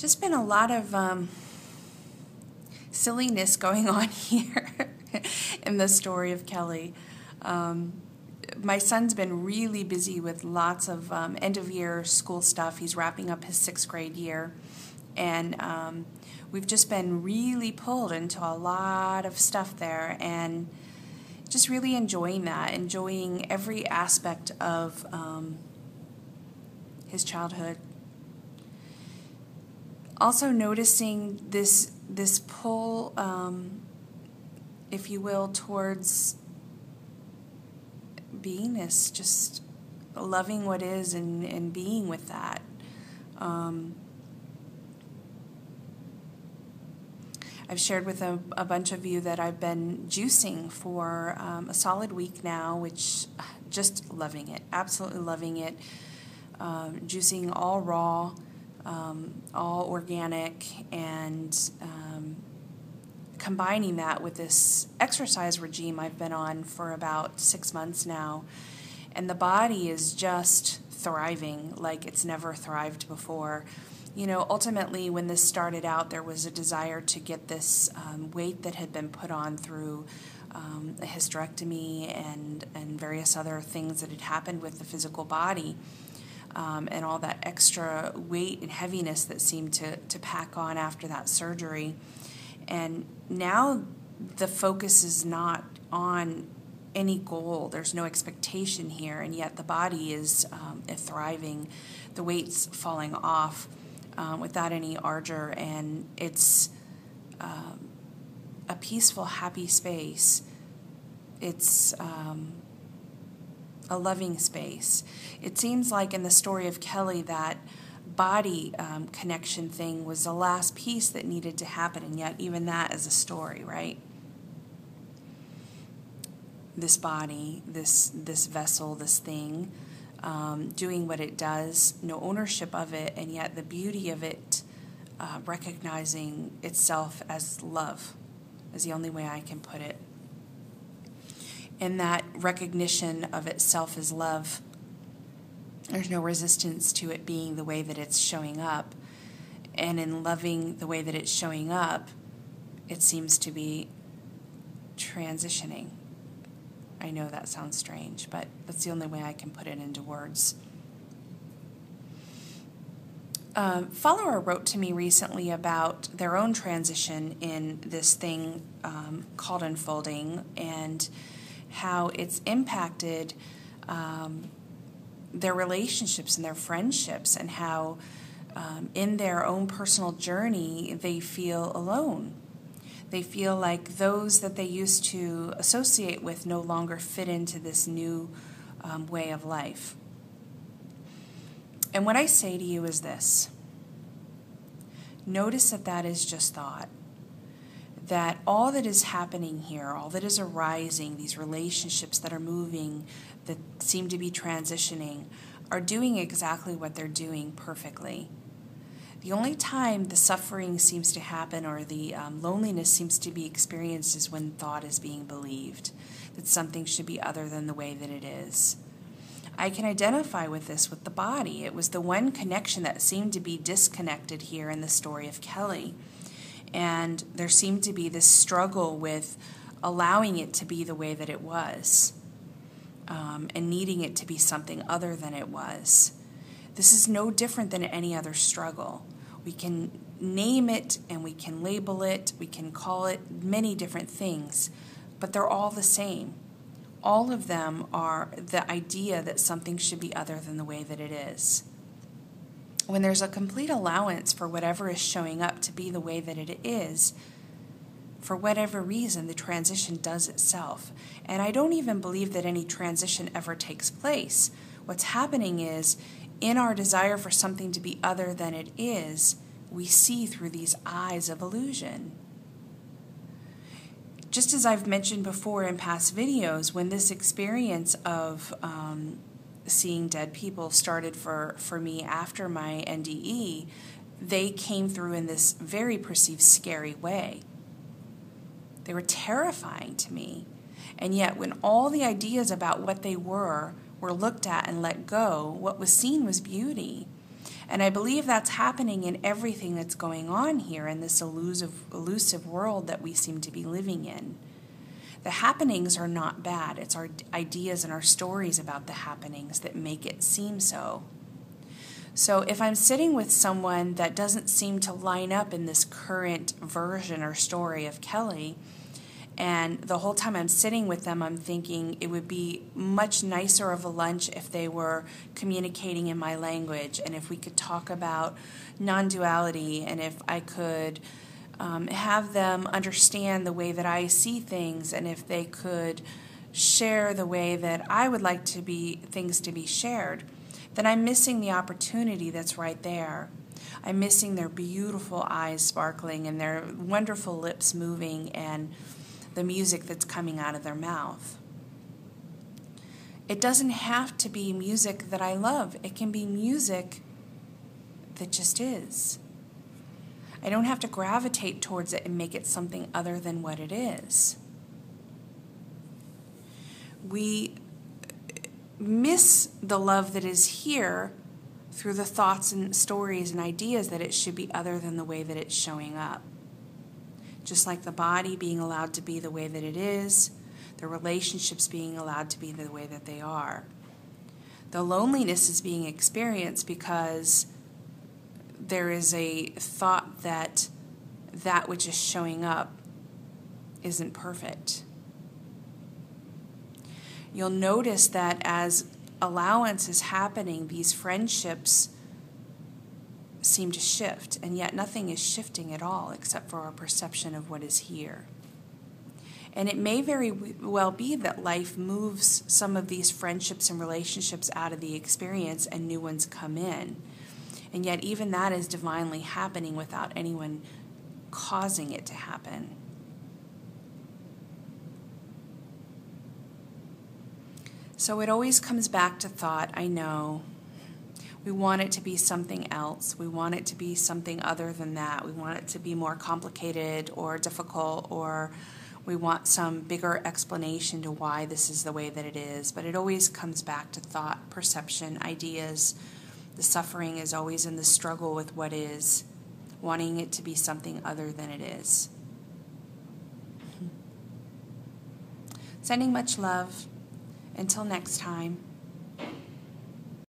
just been a lot of silliness going on here in the story of Kelly. My son's been really busy with lots of end-of-year school stuff. He's wrapping up his 6th grade year, and we've just been really pulled into a lot of stuff there, and just really enjoying that, enjoying every aspect of his childhood. Also noticing this pull, if you will, towards beingness, just loving what is and being with that. I've shared with a bunch of you that I've been juicing for a solid week now, which just loving it, absolutely loving it. Juicing all raw, all organic, and combining that with this exercise regime I've been on for about 6 months now. And the body is just thriving like it's never thrived before. You know, ultimately, when this started out, there was a desire to get this weight that had been put on through a hysterectomy and various other things that had happened with the physical body, and all that extra weight and heaviness that seemed to pack on after that surgery. And now the focus is not on any goal. There's no expectation here, and yet the body is thriving. The weight's falling off without any ardor, and it's a peaceful, happy space. It's a loving space. It seems like in the story of Kelly that body connection thing was the last piece that needed to happen, and yet even that is a story, right? This body, this vessel, this thing, doing what it does, no ownership of it, and yet the beauty of it, recognizing itself as love, is the only way I can put it. And that recognition of itself as love, there's no resistance to it being the way that it's showing up. And in loving the way that it's showing up, it seems to be transitioning. I know that sounds strange, but that's the only way I can put it into words. A follower wrote to me recently about their own transition in this thing called unfolding, and how it's impacted their relationships and their friendships, and how in their own personal journey they feel alone. They feel like those that they used to associate with no longer fit into this new way of life. And what I say to you is this: notice that that is just thought. That all that is happening here, all that is arising, these relationships that are moving, that seem to be transitioning, are doing exactly what they're doing perfectly. The only time the suffering seems to happen, or the loneliness seems to be experienced, is when thought is being believed, that something should be other than the way that it is. I can identify with this with the body. It was the one connection that seemed to be disconnected here in the story of Kelly. And there seemed to be this struggle with allowing it to be the way that it was, and needing it to be something other than it was. This is no different than any other struggle. We can name it and we can label it, we can call it many different things, but they're all the same. All of them are the idea that something should be other than the way that it is. When there's a complete allowance for whatever is showing up to be the way that it is, for whatever reason, the transition does itself. And I don't even believe that any transition ever takes place. What's happening is, in our desire for something to be other than it is, we see through these eyes of illusion. Just as I've mentioned before in past videos, when this experience of seeing dead people started for me after my NDE, they came through in this very perceived scary way. They were terrifying to me. And yet when all the ideas about what they were looked at and let go, what was seen was beauty. And I believe that's happening in everything that's going on here in this elusive world that we seem to be living in. The happenings are not bad. It's our ideas and our stories about the happenings that make it seem so. So if I'm sitting with someone that doesn't seem to line up in this current version or story of Kelly, and the whole time I'm sitting with them, I'm thinking it would be much nicer of a lunch if they were communicating in my language, and if we could talk about non-duality, and if I could have them understand the way that I see things, and if they could share the way that I would like things to be shared, then I'm missing the opportunity that's right there. I'm missing their beautiful eyes sparkling and their wonderful lips moving and the music that's coming out of their mouth. It doesn't have to be music that I love. It can be music that just is. I don't have to gravitate towards it and make it something other than what it is. We miss the love that is here through the thoughts and stories and ideas that it should be other than the way that it's showing up. Just like the body being allowed to be the way that it is, the relationships being allowed to be the way that they are. The loneliness is being experienced because there is a thought that that which is showing up isn't perfect. You'll notice that as allowance is happening, these friendships seem to shift, and yet nothing is shifting at all except for our perception of what is here. And it may very well be that life moves some of these friendships and relationships out of the experience and new ones come in. And yet even that is divinely happening without anyone causing it to happen. So it always comes back to thought, I know. We want it to be something else. We want it to be something other than that. We want it to be more complicated or difficult, or we want some bigger explanation to why this is the way that it is. But it always comes back to thought, perception, ideas. The suffering is always in the struggle with what is, wanting it to be something other than it is. Sending much love. Until next time.